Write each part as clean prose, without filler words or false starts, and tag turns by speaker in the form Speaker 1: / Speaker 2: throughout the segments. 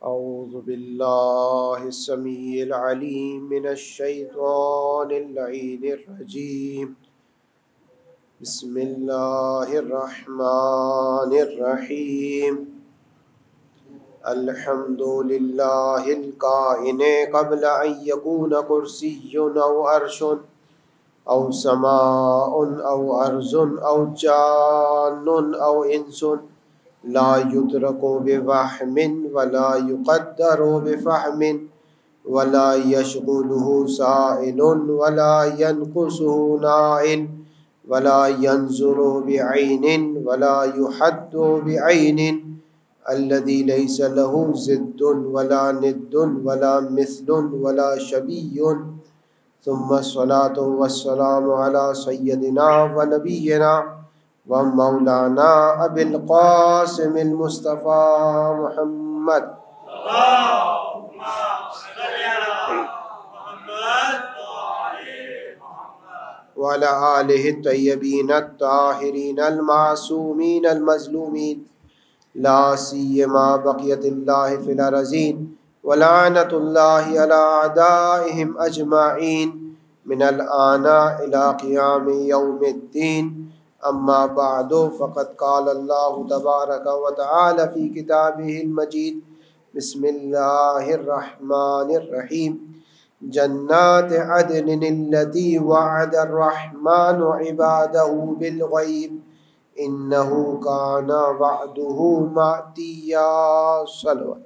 Speaker 1: أعوذ بالله السميع العليم من الشيطان اللعين الرجيم. بسم الله الرحمن الرحيم. الحمد لله الكائن قبل أن يكون كرسي أو عرش أو سماء أو أرض أو جان أو إنس، لا يدرك بفهم ولا يقدر بفهم، ولا يشغله سائل ولا ينقصه نائل، ولا ينظر بعين ولا يحد بعين، الذي ليس له ضد ولا ند ولا مثل ولا شبيه. ثم الصلاة والسلام على سيدنا ونبينا ومولانا أبي القاسم المصطفى محمد وعلى آله الطيبين الطاهرين المعصومين المظلومين، لا سيما بقية الله في الأرضين، ولعنة الله على أعدائهم أجمعين من الآن إلى قيام يوم الدين. أما بعد، فقد قال الله تبارك وتعالى في كتابه المجيد: بسم الله الرحمن الرحيم. جنات عدن التي وعد الرحمن عباده بالغيب إنه كان وعده مأتيا. صلوات.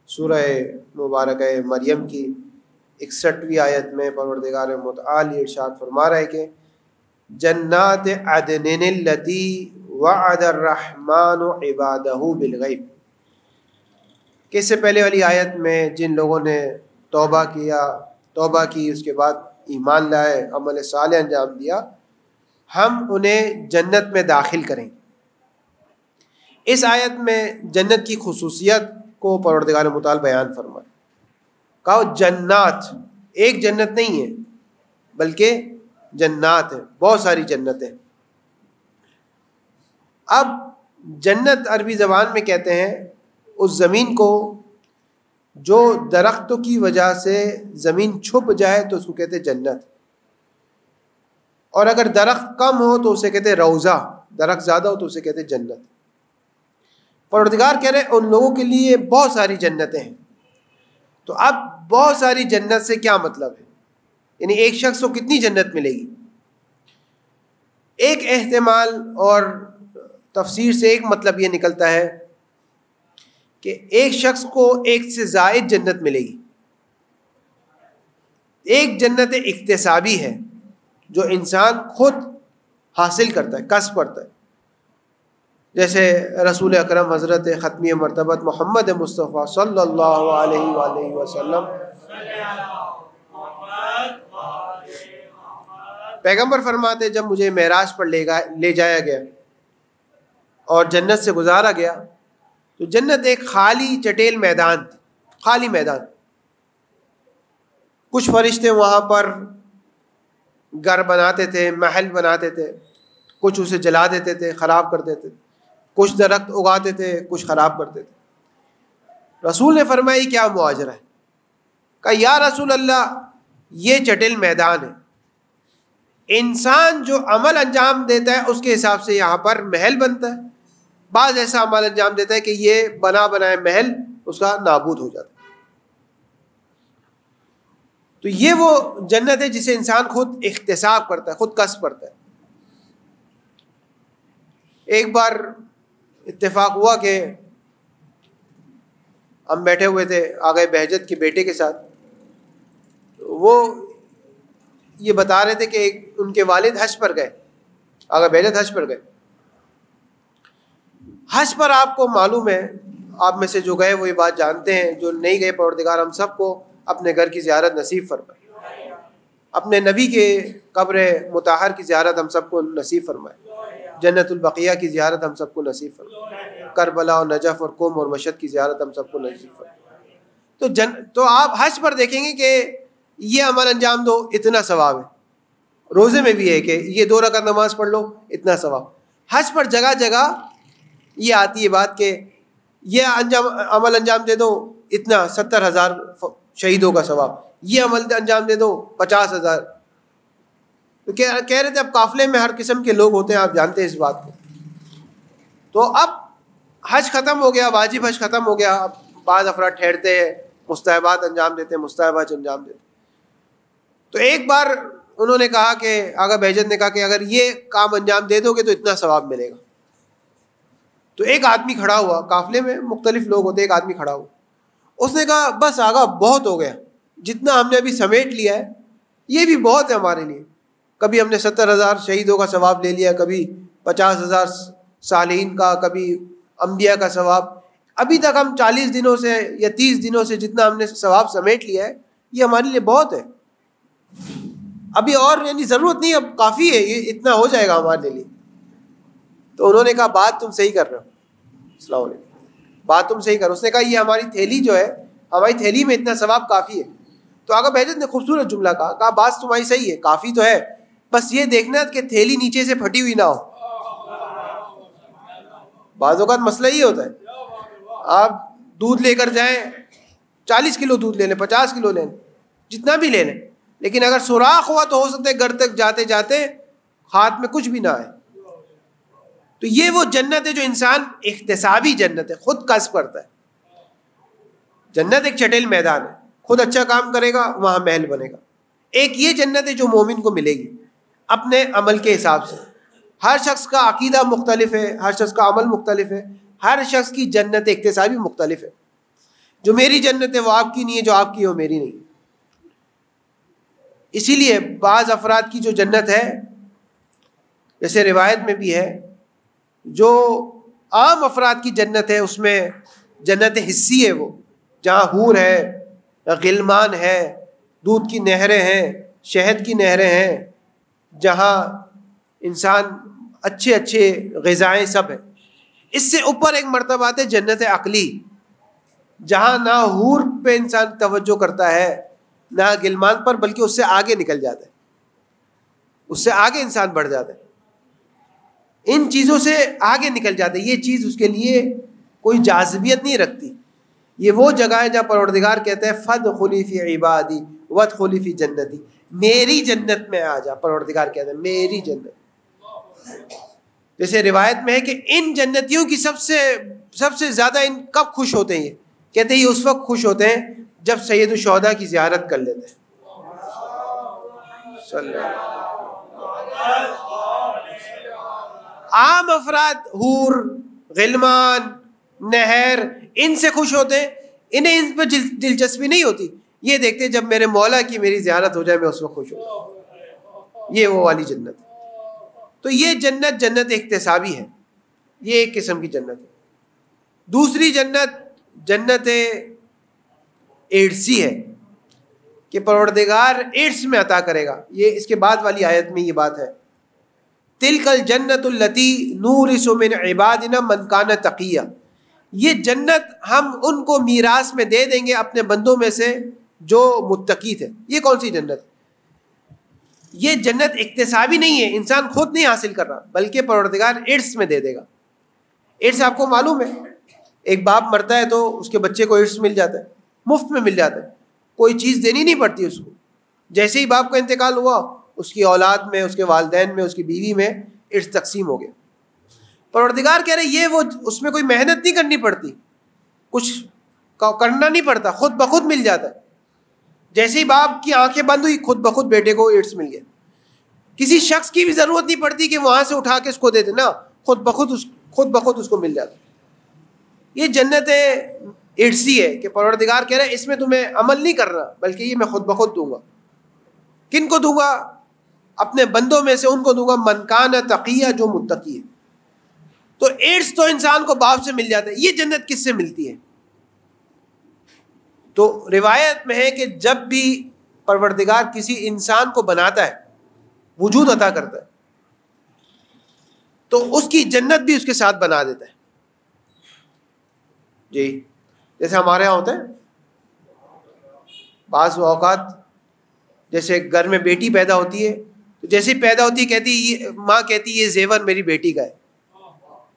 Speaker 1: سورہ مبارکہ مریم کی 61ویں آیت میں پروردگار متعال ارشاد فرما رہا ہے کہ جنات عدن التی وعد الرحمن عبادہ بالغیب، کہ اس سے پہلے والی آیت میں جن لوگوں نے توبہ کی اس کے بعد ایمان لائے، عمل صالح انجام دیا، ہم انہیں جنت میں داخل کریں۔ اس آیت میں جنت کی خصوصیت کو پروردگار متعال بیان فرمائے۔ کہو جنات، ایک جنت نہیں ہے بلکہ جنات ہیں، بہت ساری جنتیں۔ اب جنت عربی زبان میں کہتے ہیں اس زمین کو جو درختوں کی وجہ سے زمین چھپ جائے تو اس کو کہتے ہیں جنت، اور اگر درخت کم ہو تو اسے کہتے ہیں روضہ، درخت زیادہ ہو تو اسے کہتے ہیں جنت۔ پروردگار کہہ رہے ہیں ان لوگوں کے لیے بہت ساری جنتیں ہیں۔ تو اب بہت ساری جنت سے کیا مطلب ہے؟ یعنی ایک شخص کو کتنی جنت ملے گی؟ ایک احتمال اور تفسیر سے ایک مطلب یہ نکلتا ہے کہ ایک شخص کو ایک سے زائد جنت ملے گی۔ ایک جنت اکتسابی ہے جو انسان خود حاصل کرتا ہے، کسب کرتا ہے، جیسے رسول اکرم حضرت ختمی مرتبت محمد مصطفیٰ صلی اللہ علیہ وآلہ وسلم پیغمبر فرماتے جب مجھے معراج پر لے جایا گیا اور جنت سے گزارا گیا تو جنت ایک خالی چٹیل میدان تھی، خالی میدان۔ کچھ فرشتے وہاں پر گھر بناتے تھے، محل بناتے تھے، کچھ اسے جلا دیتے تھے، خراب کر دیتے تھے، کچھ درخت اگاتے تھے، کچھ خراب کرتے تھے۔ رسول نے فرمایا کیا مواجرہ ہے؟ کہا یا رسول اللہ یہ چٹیل میدان ہے، انسان جو عمل انجام دیتا ہے اس کے حساب سے یہاں پر محل بنتا ہے، بعض ایسا عمل انجام دیتا ہے کہ یہ بنا بنائے محل اس کا نابود ہو جاتا ہے۔ تو یہ وہ جنت ہے جسے انسان خود احتساب کرتا ہے، خود کسب کرتا ہے۔ ایک بار اتفاق ہوا کہ ہم بیٹھے ہوئے تھے آغا بہجت کے بیٹے کے ساتھ، وہ یہ بتا رہے تھے کہ ان کے والد حج پر گئے، آغا بہجت حج پر گئے۔ حج پر آپ کو معلوم ہے، آپ میں سے جو گئے وہ یہ بات جانتے ہیں، جو نہیں گئے پروردگار ہم سب کو اپنے گھر کی زیارت نصیب فرمائے، اپنے نبی کے قبر مطہر کی زیارت ہم سب کو نصیب فرمائے، جنت البقیہ کی زیارت ہم سب کو نصیب فرمائے، کربلا اور نجف اور قم اور مشہد کی زیارت ہم سب کو نصیب فرمائے۔ تو آپ حج پر دیکھیں گے کہ یہ عمل انجام دو اتنا ثواب ہے، روزے میں بھی ہے کہ یہ 2 رکعت نماز پڑھ لو اتنا ثواب. حج پر جگہ جگہ یہ آتی ہے بات کہ یہ عمل انجام دے دو اتنا 70,000 شہیدوں کا ثواب، یہ عمل انجام دے دو 50,000. تو کہہ رہے تھے اب قافلے میں ہر قسم کے لوگ ہوتے ہیں، آپ جانتے ہیں اس بات کو. تو اب حج ختم ہو گیا، واجب حج ختم ہو گیا، اب بعض افراد ٹھہرتے ہیں، مستحبات انجام دیتے ہیں، مستحب حج انجام دیتے ہیں. تو ایک بار انہوں نے کہا کہ آغا بہجت نے کہا کہ اگر یہ کام انجام دے دو گے تو اتنا ثواب ملے گا. تو ایک آدمی کھڑا ہوا، قافلے میں مختلف لوگ ہوتے، ایک آدمی کھڑا ہوا، اس نے کہا بس آغا بہت ہو گیا، جتنا ہم نے ابھی سمیٹ لیا ہے یہ بھی بہت ہے ہمارے لیے. کبھی ہم نے 70,000 شہیدوں کا ثواب لے لیا، کبھی 50,000 صالحین کا، کبھی انبیاء کا ثواب. ابھی تک ہم 40 دنوں سے یا 30 دنوں سے جتنا ہم نے ثواب سمیٹ لیا ہے یہ ہمارے لیے بہت ہے، ابھی اور یعنی ضرورت نہیں، اب کافی ہے، یہ اتنا ہو جائے گا ہمارے لیے. تو انہوں نے کہا بات تم صحیح کر رہے ہو، السلام علیکم، بات تم صحیح کر رہے ہو. اس نے کہا یہ ہماری تھیلی جو ہے، ہماری تھیلی میں اتنا ثواب کافی ہے. تو آقا بہجت نے خوبصورت جملہ کہا بات تمہاری صحیح ہے، کافی تو ہے، بس یہ دیکھنا کہ تھیلی نیچے سے پھٹی ہوئی نہ ہو. بعض اوقات مسئلہ یہ ہوتا ہے، آپ دودھ لے کر جائیں، 40 کلو دودھ لے لیں، 50 کلو لے لیں، جتنا بھی لے لیں، لیکن اگر سوراخ ہوا تو ہو سکتا ہے گھر تک جاتے جاتے ہاتھ میں کچھ بھی نہ آئے. تو یہ وہ جنت ہے جو انسان احتسابی جنت ہے، خود کسب کرتا ہے. جنت ایک چٹیل میدان ہے، خود اچھا کام کرے گا وہاں محل بنے گا. ایک یہ جنت ہے جو مومن کو ملے گی اپنے عمل کے حساب سے. ہر شخص کا عقیدہ مختلف ہے، ہر شخص کا عمل مختلف ہے، ہر شخص کی جنت احتسابی مختلف ہے. جو میری جنت ہے وہ آپ کی نہیں ہے، جو آپ کی ہے وہ میری نہیں ہے. اسی لیے بعض افراد کی جو جنت ہے، جیسے روایت میں بھی ہے، جو عام افراد کی جنت ہے اس میں جنت حسی ہے، وہ جہاں حور ہے، غلمان ہے، دودھ کی نہریں ہیں، شہد کی نہریں ہیں، جہاں انسان اچھے اچھے غذائیں سب ہیں. اس سے اوپر ایک مرتبہ آتے جنت عقلی، جہاں نہ حور پہ انسان توجہ کرتا ہے نہ غلمان پر، بلکہ اس سے آگے نکل جاتا ہے، اس سے آگے انسان بڑھ جاتا ہے، ان چیزوں سے آگے نکل جاتا ہے. یہ چیز اس کے لیے کوئی جاذبیت نہیں رکھتی. یہ وہ جگہ ہے جہاں پروردگار کہتا ہے فادخلی فی عبادی وادخلی فی جنتی، میری جنت میں آ جا. پروردگار کہتا ہے میری جنت. جیسے روایت میں ہے کہ ان جنتیوں کی سب سے زیادہ ان کب خوش ہوتے ہیں، یہ کہتے ہیں یہ اس وقت خوش ہوتے ہیں جب سید الشہداء کی زیارت کر لیتے ہیں. عام افراد حور، غلمان، نہر، ان سے خوش ہوتے ہیں، انہیں ان پہ دلچسپی نہیں ہوتی. یہ دیکھتے ہیں جب میرے مولا کی میری زیارت ہو جائے میں اس وقت خوش ہوں. یہ وہ والی جنت ہے. تو یہ جنت احتسابی ہے، یہ ایک قسم کی جنت ہے. دوسری جنت ایڈسی ہے کہ پروردگار ایڈس میں عطا کرے گا. یہ اس کے بعد والی آیت میں یہ بات ہے، تلک الجنت التی نورث من عبادنا من کان تقیا. یہ جنت ہم ان کو میراث میں دے دیں گے اپنے بندوں میں سے جو متقی تھے. یہ کون سی جنت؟ یہ جنت اکتسابی نہیں ہے، انسان خود نہیں حاصل کر رہا، بلکہ پروردگار ارث میں دے دے گا. ارث آپ کو معلوم ہے، ایک باپ مرتا ہے تو اس کے بچے کو ارث مل جاتا ہے، مفت میں مل جاتا ہے، کوئی چیز دینی نہیں پڑتی اس کو. جیسے ہی باپ کا انتقال ہوا اس کی اولاد میں، اس کے والدین میں، اس کی بیوی میں ارث تقسیم ہو گیا. پروردگار کہہ رہے یہ وہ اس میں کوئی محنت نہیں کرنی پڑتی، کچھ کرنا نہیں پڑتا، خود بخود مل جاتا ہے. جیسے ہی باپ کی آنکھیں بند ہوئی خود بخود بیٹے کو ارث مل گیا. کسی شخص کی بھی ضرورت نہیں پڑتی کہ وہاں سے اٹھا کے اس کو دے دے، نا، خود بخود اس کو مل جاتا. یہ جنت ارثی ہے کہ پروردگار کہہ رہا ہے اس میں تمہیں عمل نہیں کرنا، بلکہ یہ میں خود بخود دوں گا. کن کو دوں گا؟ اپنے بندوں میں سے ان کو دوں گا من کان تقیہ، جو متقی ہے. تو ارث تو انسان کو باپ سے مل جاتا ہے. یہ جنت کس سے ملتی ہے؟ تو روایت میں ہے کہ جب بھی پروردگار کسی انسان کو بناتا ہے، وجود عطا کرتا ہے، تو اس کی جنت بھی اس کے ساتھ بنا دیتا ہے. جی جیسے ہمارے یہاں ہوتا ہے بعض اوقات، جیسے گھر میں بیٹی پیدا ہوتی ہے تو جیسے پیدا ہوتی کہتی ماں کہتی یہ زیور میری بیٹی کا ہے،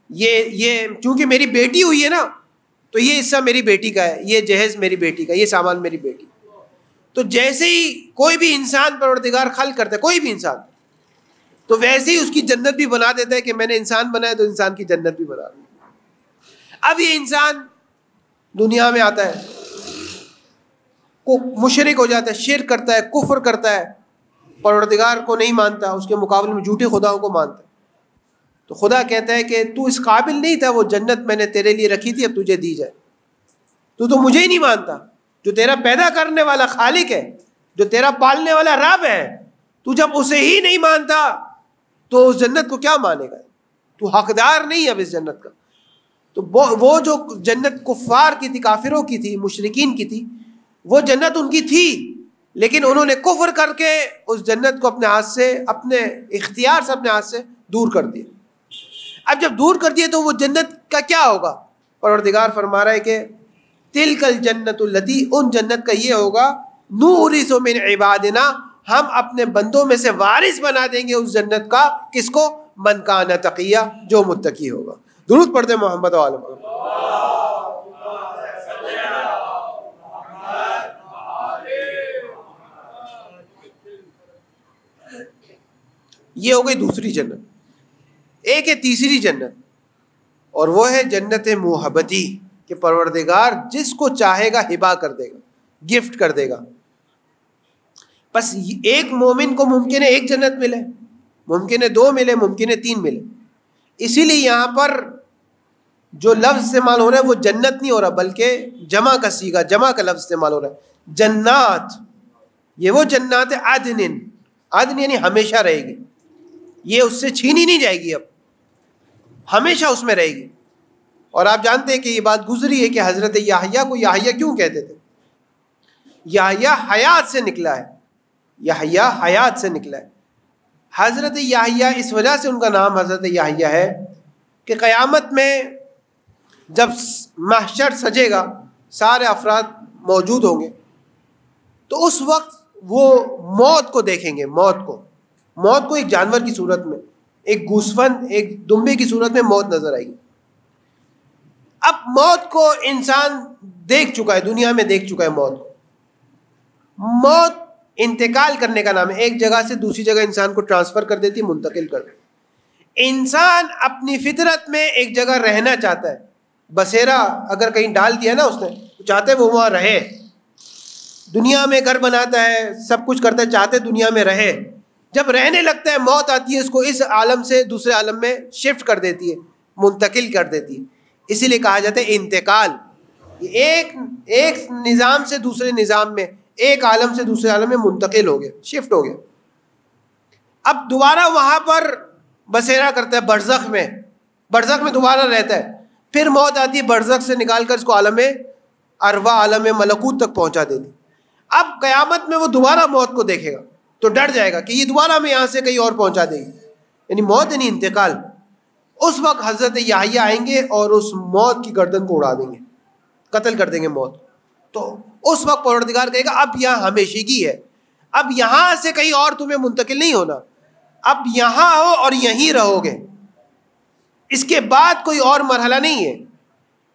Speaker 1: یہ چونکہ میری بیٹی ہوئی ہے نا تو یہ حصہ میری بیٹی کا ہے، یہ جہیز میری بیٹی کا، یہ سامان میری بیٹی۔ تو جیسے ہی کوئی بھی انسان پروردگار خلق کرتا ہے، کوئی بھی انسان، تو ویسے ہی اس کی جنت بھی بنا دیتا ہے کہ میں نے انسان بنایا تو انسان کی جنت بھی بنا دی۔ اب یہ انسان دنیا میں آتا ہے، مشرک ہو جاتا ہے، شرک کرتا ہے، کفر کرتا ہے، پروردگار کو نہیں مانتا، اس کے مقابلے میں جھوٹے خداؤں کو مانتا ہے۔ تو خدا کہتا ہے کہ تو اس قابل نہیں تھا، وہ جنت میں نے تیرے لیے رکھی تھی، اب تجھے دی جائے۔ تو مجھے ہی نہیں مانتا، جو تیرا پیدا کرنے والا خالق ہے، جو تیرا پالنے والا رب ہے، تو جب اسے ہی نہیں مانتا تو اس جنت کو کیا مانے گا؟ تو حقدار نہیں ہے اب اس جنت کا۔ تو وہ جو جنت کفار کی تھی، کافروں کی تھی، مشرکین کی تھی، وہ جنت ان کی تھی، لیکن انہوں نے کفر کر کے اس جنت کو اپنے ہاتھ سے، اپنے اختیار سے، اپنے ہاتھ سے دور کر دیا۔ اب جب دور کر دیا تو وہ جنت کا کیا ہوگا؟ پروردگار فرما رہا ہے کہ تلک الجنت التی، ان جنت کا یہ ہوگا، نورث من عبادنا، ہم اپنے بندوں میں سے وارث بنا دیں گے اس جنت کا، کس کو؟ من کان تقیہ، جو متقی ہوگا۔ درود پڑھتے محمد و آل محمد۔ یہ ہو گئی دوسری جنت۔ ایک ہے تیسری جنت، اور وہ ہے جنت محبتی، کہ پروردگار جس کو چاہے گا ہبا کر دے گا، گفٹ کر دے گا۔ بس ایک مومن کو ممکن ہے ایک جنت ملے، ممکن ہے 2 ملے، ممکن ہے 3 ملے۔ اسی لیے یہاں پر جو لفظ استعمال ہو رہا ہے وہ جنت نہیں ہو رہا، بلکہ جمع کا صیغہ، جمع کا لفظ استعمال ہو رہا ہے، جنات۔ یہ وہ جنات عدن، عدن یعنی ہمیشہ رہے گی، یہ اس سے چھینی نہیں جائے گی، اب ہمیشہ اس میں رہے گی۔ اور آپ جانتے ہیں کہ یہ بات گزری ہے کہ حضرت یحییٰ کو یحییٰ کیوں کہتے تھے؟ یحییٰ حیات سے نکلا ہے، یحییٰ حیات سے نکلا ہے۔ حضرت یحییٰ اس وجہ سے ان کا نام حضرت یحییٰ ہے کہ قیامت میں جب محشر سجے گا، سارے افراد موجود ہوں گے، تو اس وقت وہ موت کو دیکھیں گے، موت کو ایک جانور کی صورت میں، ایک گوسفند، ایک دمبے کی صورت میں موت نظر آئے گی۔ اب موت کو انسان دیکھ چکا ہے، دنیا میں دیکھ چکا ہے موت کو۔ موت انتقال کرنے کا نام ہے، ایک جگہ سے دوسری جگہ انسان کو ٹرانسفر کر دیتی، منتقل کر دیتی۔ انسان اپنی فطرت میں ایک جگہ رہنا چاہتا ہے، بسیرا اگر کہیں ڈال دیا نا اس نے، تو چاہتے وہ وہاں رہے، دنیا میں گھر بناتا ہے، سب کچھ کرتا ہے، چاہتے دنیا میں رہے۔ جب رہنے لگتا ہے، موت آتی ہے، اس کو اس عالم سے دوسرے عالم میں شفٹ کر دیتی ہے، منتقل کر دیتی ہے۔ اسی لیے کہا جاتا ہے انتقال، ایک نظام سے دوسرے نظام میں، ایک عالم سے دوسرے عالم میں منتقل ہو گیا، شفٹ ہو گیا۔ اب دوبارہ وہاں پر بسیرا کرتا ہے، برزخ میں دوبارہ رہتا ہے، پھر موت آتی ہے، برزخ سے نکال کر اس کو عالم ارواح، عالم ملکوت تک پہنچا دیتی۔ اب قیامت میں وہ دوبارہ موت کو دیکھے گا تو ڈر جائے گا کہ یہ دوبارہ ہمیں یہاں سے کہیں اور پہنچا دے گی، یعنی موت یعنی انتقال۔ اس وقت حضرت یحییٰ آئیں گے اور اس موت کی گردن کو اڑا دیں گے، قتل کر دیں گے موت۔ تو اس وقت پروردگار کہے گا اب یہاں ہمیشگی ہے، اب یہاں سے کہیں اور تمہیں منتقل نہیں ہونا، اب یہاں ہو اور یہیں رہو گے، اس کے بعد کوئی اور مرحلہ نہیں ہے۔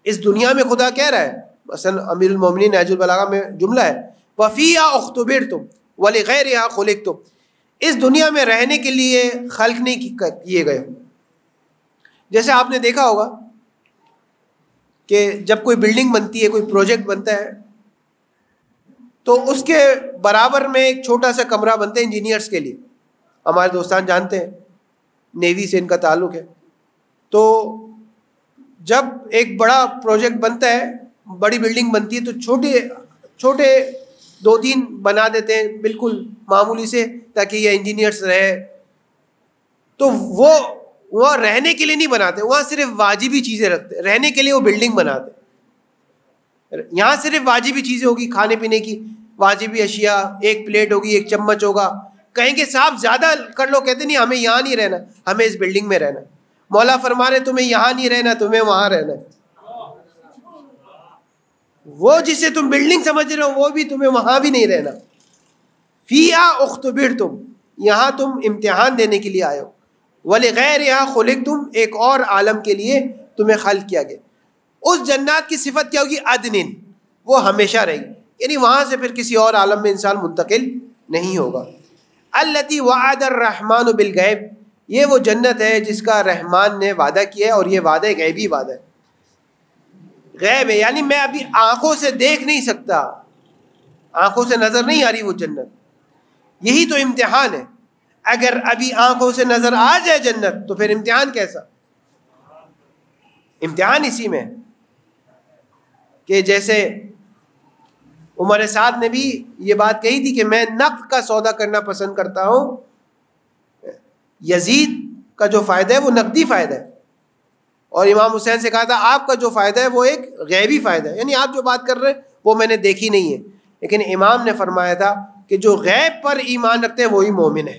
Speaker 1: اس دنیا میں خدا کہہ رہا ہے، مثلا امیر المومنین نہج البلاغہ میں جملہ ہے، وَفِيهَا اُخْتُبِرْتُمْ وَلِغَيْرِهَا خُلِقْتُمْ، اس دنیا میں رہنے کے لیے خلق نہیں کیے گئے۔ جیسے آپ نے دیکھا ہوگا کہ جب کوئی بلڈنگ بنتی ہے، کوئی پروجیکٹ بنتا ہے، تو اس کے برابر میں ایک چھوٹا سا کمرہ بنتا ہے انجینئرز کے لیے۔ ہمارے دوستان جانتے ہیں، نیوی سے ان کا تعلق ہے۔ تو جب ایک بڑا پروجیکٹ بنتا ہے، بڑی بلڈنگ بنتی ہے، تو چھوٹے 2-3 بنا دیتے ہیں بالکل معمولی سے، تاکہ یہ انجینئرز رہے۔ تو وہ رہنے کے لیے نہیں بناتے، وہاں صرف واجبی چیزیں رکھتے، رہنے کے لیے وہ بلڈنگ بناتے۔ یہاں صرف واجبی چیزیں ہوگی، کھانے پینے کی واجبی اشیاء، ایک پلیٹ ہوگی، ایک چمچ ہوگا۔ کہیں گے صاحب زیادہ کر لو، کہتے نہیں ہمیں یہاں نہیں رہنا، ہمیں اس بلڈنگ میں رہنا۔ مولا فرما رہے تمہیں یہاں نہیں رہنا، تمہیں وہاں رہنا ہے۔ وہ جسے تم بلڈنگ سمجھ رہے ہو وہ بھی تمہیں وہاں بھی نہیں رہنا۔ فِيهَا اُخْتُبِرْتُمْ، یہاں تم امتحان دینے کے لیے آئے ہو. وَلِغَيْرِهَا خُلِقْتُمْ ایک اور عالم کے لیے تمہیں خلق کیا گیا. اس جنات کی صفت کیا ہوگی؟ عدن، وہ ہمیشہ رہے گی، یعنی وہاں سے پھر کسی اور عالم میں انسان منتقل نہیں ہوگا. الَّتِي وَعَدَ الرَّحْمَنُ بِالْغَيْبِ یہ وہ جنت ہے جس کا رحمان نے وعدہ کیا ہے، اور یہ وعدہ غیبی وعدہ ہے. غیب ہے یعنی میں ابھی آنکھوں سے دیکھ نہیں سکتا، آنکھوں سے نظر نہیں آ رہی وہ جنت. یہی تو امتحان ہے. اگر ابھی آنکھوں سے نظر آ جائے جنت تو پھر امتحان کیسا؟ امتحان اسی میں کہ جیسے عمر سعد نے بھی یہ بات کہی تھی کہ میں نقد کا سودا کرنا پسند کرتا ہوں، یزید کا جو فائدہ ہے وہ نقدی فائدہ ہے، اور امام حسین سے کہا تھا آپ کا جو فائدہ ہے وہ ایک غیبی فائدہ ہے، یعنی آپ جو بات کر رہے ہیں وہ میں نے دیکھی نہیں ہے. لیکن امام نے فرمایا تھا کہ جو غیب پر ایمان رکھتے ہیں وہی مومن ہے.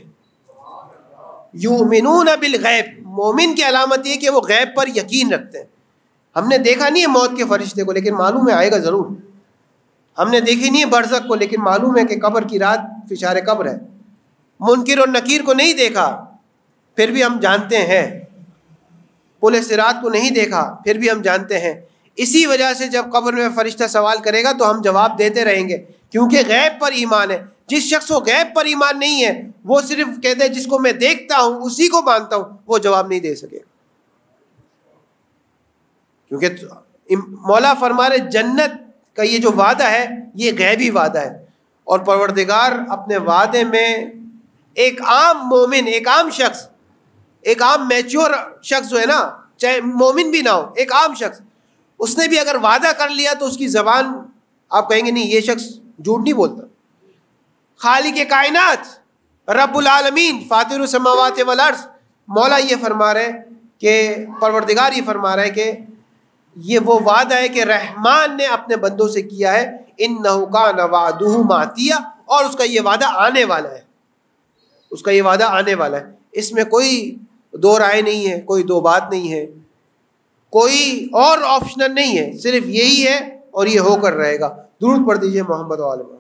Speaker 1: یؤمنون بالغیب، مومن کی علامت یہ کہ وہ غیب پر یقین رکھتے ہیں. ہم نے دیکھا نہیں ہے موت کے فرشتے کو، لیکن معلوم ہے آئے گا ضرور. ہم نے دیکھی نہیں ہے برزخ کو، لیکن معلوم ہے کہ قبر کی رات فشار قبر ہے. منکر اور نکیر کو نہیں دیکھا پھر بھی ہم جانتے ہیں. پل صراط کو نہیں دیکھا پھر بھی ہم جانتے ہیں. اسی وجہ سے جب قبر میں فرشتہ سوال کرے گا تو ہم جواب دیتے رہیں گے، کیونکہ غیب پر ایمان ہے. جس شخص کو غیب پر ایمان نہیں ہے وہ صرف کہتے ہیں جس کو میں دیکھتا ہوں اسی کو مانتا ہوں، وہ جواب نہیں دے سکے. کیونکہ مولا فرما رہے جنت کا یہ جو وعدہ ہے یہ غیبی وعدہ ہے، اور پروردگار اپنے وعدے میں ایک عام مومن، ایک عام شخص، ایک عام میچور شخص جو ہے نا، چاہے مومن بھی نہ ہو، ایک عام شخص، اس نے بھی اگر وعدہ کر لیا تو اس کی زبان آپ کہیں گے نہیں یہ شخص جھوٹ نہیں بولتا. خالق کائنات، رب العالمین، فاطر السماوات والارض، مولا یہ فرما رہے کہ پروردگار یہ فرما رہا ہے کہ یہ وہ وعدہ ہے کہ رحمان نے اپنے بندوں سے کیا ہے. انہ کان وعدہ ماتیا، اور اس کا یہ وعدہ آنے والا ہے، اس کا یہ وعدہ آنے والا ہے. اس میں کوئی دو رائے نہیں ہے، کوئی دو بات نہیں ہے، کوئی اور آپشنل نہیں ہے، صرف یہی ہے اور یہ ہو کر رہے گا. درود پڑھ دیجئے محمد و آل محمد.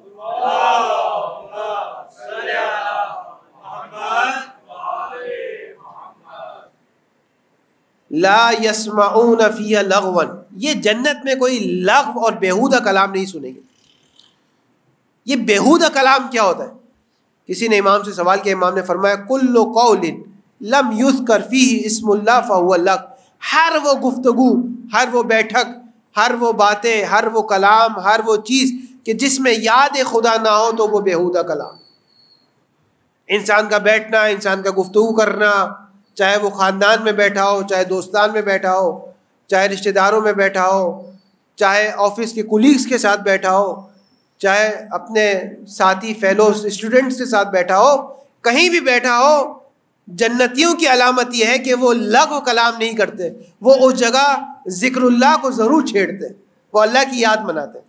Speaker 1: لا یسمعون فیہا لغوا، یہ جنت میں کوئی لغو اور بیہودہ کلام نہیں سنیں گے. یہ بیہودہ کلام کیا ہوتا ہے؟ کسی نے امام سے سوال کیا، امام نے فرمایا کل قول لم یذکر فیہ اسم اللہ فہو لغو. ہر وہ گفتگو، ہر وہ بیٹھک، ہر وہ باتیں، ہر وہ کلام، ہر وہ چیز کہ جس میں یاد خدا نہ ہو تو وہ بیہودہ کلام. انسان کا بیٹھنا، انسان کا گفتگو کرنا، چاہے وہ خاندان میں بیٹھا ہو، چاہے دوستان میں بیٹھا ہو، چاہے رشتہ داروں میں بیٹھا ہو، چاہے آفس کے کولیگز کے ساتھ بیٹھا ہو، چاہے اپنے ساتھی فیلوز اسٹوڈنٹس کے ساتھ بیٹھا ہو، کہیں بھی بیٹھا ہو، جنتیوں کی علامت یہ ہے کہ وہ لغو کلام نہیں کرتے. وہ اس جگہ ذکر اللہ کو ضرور چھیڑتے، وہ اللہ کی یاد مناتے.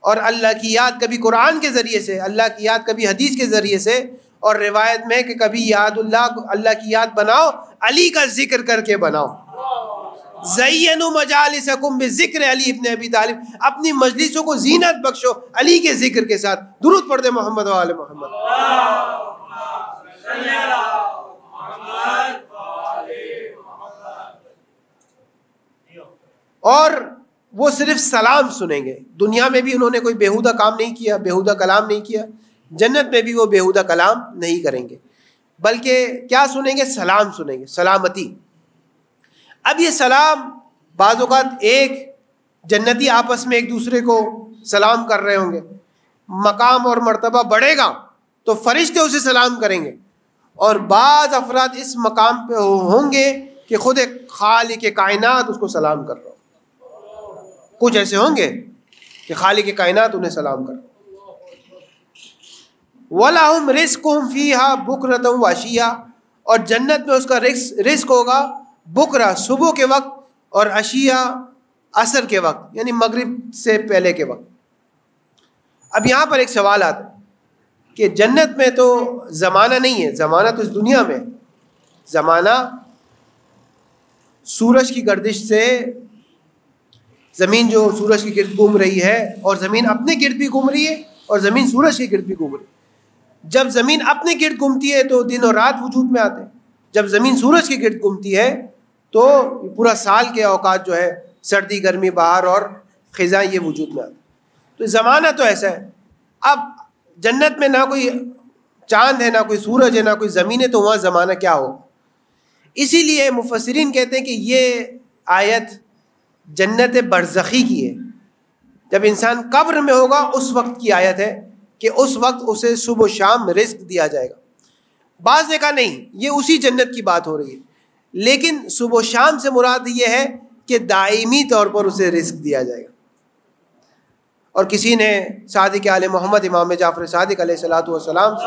Speaker 1: اور اللہ کی یاد کبھی قرآن کے ذریعے سے، اللہ کی یاد کبھی حدیث کے ذریعے سے، اور روایت میں کہ کبھی یاد اللہ کی یاد بناؤ، علی کا ذکر کر کے بناؤ. زینوا مجالسکم بذکر علی ابن ابی طالب، اپنی مجلسوں کو زینت بخشو علی کے ذکر کے ساتھ. درود پڑھ دے محمد و آل محمد. اور وہ صرف سلام سنیں گے. دنیا میں بھی انہوں نے کوئی بیہودہ کام نہیں کیا، بیہودہ کلام نہیں کیا. جنت میں بھی وہ بیہودہ کلام نہیں کریں گے، بلکہ کیا سنیں گے؟ سلام سنیں گے، سلامتی. اب یہ سلام بعض اوقات ایک جنتی آپس میں ایک دوسرے کو سلام کر رہے ہوں گے، مقام اور مرتبہ بڑھے گا تو فرشتے اسے سلام کریں گے، اور بعض افراد اس مقام پہ ہوں گے کہ خود ایک خالق کائنات اس کو سلام کر رہا ہو. کچھ ایسے ہوں گے کہ خالق کائنات انہیں سلام کر رہا ہو. وَلَهُمْ رِزْقُهُمْ فِيهَا بُكْرَةً وَعَشِيًّا، اور جنت میں اس کا رزق ہوگا بکرا صبح کے وقت، اور عشیہ عصر کے وقت، یعنی مغرب سے پہلے کے وقت. اب یہاں پر ایک سوال آتا ہے کہ جنت میں تو زمانہ نہیں ہے، زمانہ تو اس دنیا میں. زمانہ سورج کی گردش سے، زمین جو سورج کی گرد گھوم رہی ہے، اور زمین اپنے گرد بھی گھوم رہی ہے، اور زمین سورج کی گرد بھی گھوم رہی ہے. جب زمین اپنے گرد گھومتی ہے تو دن اور رات وجود میں آتے ہیں، جب زمین سورج کے گرد گھومتی ہے تو پورا سال کے اوقات جو ہے سردی گرمی بہار اور خزاں یہ وجود میں آتے ہیں۔ تو زمانہ تو ایسا ہے۔ اب جنت میں نہ کوئی چاند ہے، نہ کوئی سورج ہے، نہ کوئی زمین ہے، تو وہاں زمانہ کیا ہو؟ اسی لیے مفسرین کہتے ہیں کہ یہ آیت جنت برزخی کی ہے، جب انسان قبر میں ہوگا اس وقت کی آیت ہے کہ اس وقت اسے صبح و شام رزق دیا جائے گا۔ بعض نے کہا نہیں، یہ اسی جنت کی بات ہو رہی ہے، لیکن صبح و شام سے مراد یہ ہے کہ دائمی طور پر اسے رزق دیا جائے گا۔ اور کسی نے صادق آل محمد امام جعفر صادق علیہ الصلوۃ والسلام سے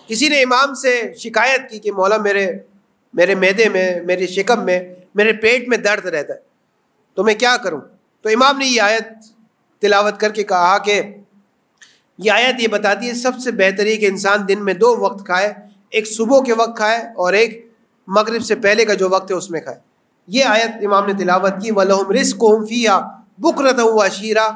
Speaker 1: کسی نے امام سے شکایت کی کہ مولا میرے معدے میں، میرے شکم میں، میرے پیٹ میں درد رہتا ہے، تو میں کیا کروں؟ تو امام نے یہ آیت تلاوت کر کے کہا کہ یہ آیت یہ بتاتی ہے سب سے بہتر یہ کہ انسان دن میں 2 وقت کھائے، ایک صبح کے وقت کھائے اور ایک مغرب سے پہلے کا جو وقت ہے اس میں کھائے۔ یہ آیت امام نے تلاوت کی، وَلَهُمْ رِزْقُهُمْ فِيهَا بُكْرَةً وَعَشِيًّا،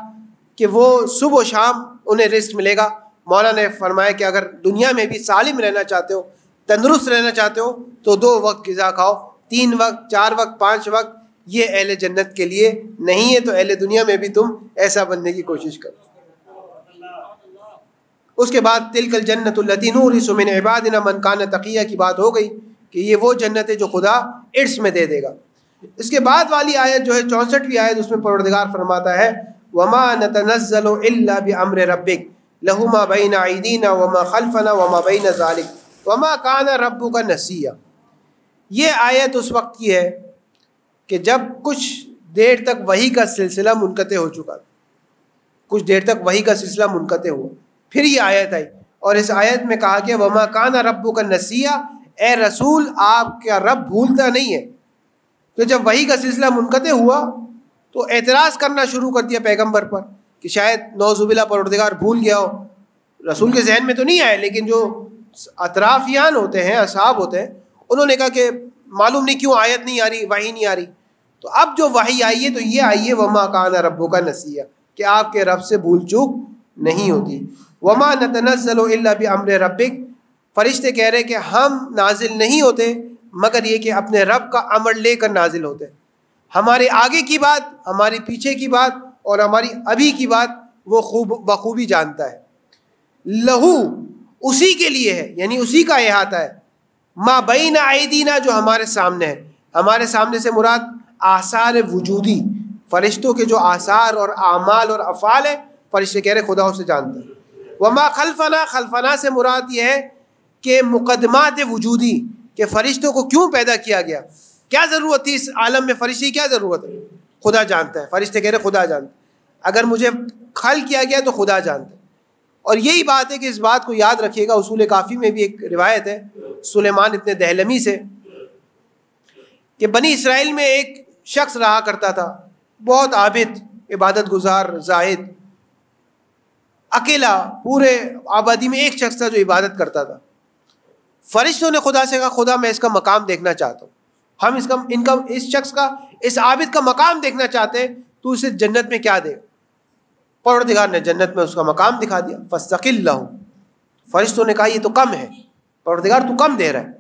Speaker 1: کہ وہ صبح و شام انہیں رزق ملے گا۔ مولا نے فرمایا کہ اگر دنیا میں بھی سالم رہنا چاہتے ہو، تندرست رہنا چاہتے ہو، تو 2 وقت غذا کھاؤ، 3 وقت، 4 وقت، 5 وقت یہ اہل جنت کے لیے نہیں ہے، تو اہل دنیا میں بھی تم ایسا بننے کی کوشش کرو۔ اس کے بعد تلک الجنت التی نورث من عبادنا من کان تقیہ کی بات ہو گئی کہ یہ وہ جنت ہے جو خدا ارث میں دے دے گا۔ اس کے بعد والی آیت جو ہے 64ویں آیت، اس میں پروردگار فرماتا ہے وما نتنزل الا بامر ربک لہ ما بین ایدینا وما خلفنا وما بین ذلک وما کان ربک نسیا۔ یہ آیت اس وقت کی ہے کہ جب کچھ دیر تک وحی کا سلسلہ منقطع ہو چکا، کچھ دیر تک وحی کا سلسلہ منقطع ہوا، پھر یہ آیت آئی اور اس آیت میں کہا کہ وما کان ربک نسیا، اے رسول آپ کا رب بھولتا نہیں ہے۔ تو جب وحی کا سلسلہ منقطع ہوا تو اعتراض کرنا شروع کر دیا پیغمبر پر کہ شاید نعوذ باللہ پروردگار بھول گیا ہو۔ رسول کے ذہن میں تو نہیں آئے، لیکن جو اطرافیان ہوتے ہیں، اصحاب ہوتے ہیں، انہوں نے کہا کہ معلوم نہیں کیوں آیت نہیں آ رہی، وحی نہیں آ رہی۔ تو اب جو وحی آئی ہے تو یہ آئی ہے وما کان ربک نسیا، کہ آپ کے رب سے بھول چوک نہیں ہوتی۔ وما نتنزل الا بامر ربک، فرشتے کہہ رہے کہ ہم نازل نہیں ہوتے مگر یہ کہ اپنے رب کا امر لے کر نازل ہوتے ہیں۔ ہمارے آگے کی بات، ہماری پیچھے کی بات اور ہماری ابھی کی بات وہ بخوبی جانتا ہے۔ لہو، اسی کے لیے ہے، یعنی اسی کا احاطہ ہے، ما بین ایدینا، جو ہمارے سامنے ہے۔ ہمارے سامنے سے مراد آثار وجودی، فرشتوں کے جو آثار اور اعمال اور افعال ہیں، فرشتے کہہ رہے خدا اسے جانتا ہے۔ وما خلفنا، خلفنا سے مراد یہ ہے کہ مقدمات وجودی، کہ فرشتوں کو کیوں پیدا کیا گیا، کیا ضرورت تھی اس عالم میں، فرشتے کی کیا ضرورت ہے، خدا جانتا ہے۔ فرشتے کہہ رہے خدا جانتا ہے، اگر مجھے خلق کیا گیا تو خدا جانتا ہے۔ اور یہی بات ہے کہ اس بات کو یاد رکھیے گا، اصول کافی میں بھی ایک روایت ہے سلیمان ابن دہلمی سے کہ بنی اسرائیل میں ایک شخص رہا کرتا تھا، بہت عابد، عبادت گزار، زاہد، اکیلا پورے آبادی میں ایک شخص تھا جو عبادت کرتا تھا۔ فرشتوں نے خدا سے کہا خدا میں اس کا مقام دیکھنا چاہتا ہوں، ہم اس شخص کا، اس عابد کا مقام دیکھنا چاہتے ہیں، تو اسے جنت میں کیا دے؟ پروردگار نے جنت میں اس کا مقام دکھا دیا۔ فاستقل لہ، فرشتوں نے کہا یہ تو کم ہے، پروردگار تو کم دے رہا ہے،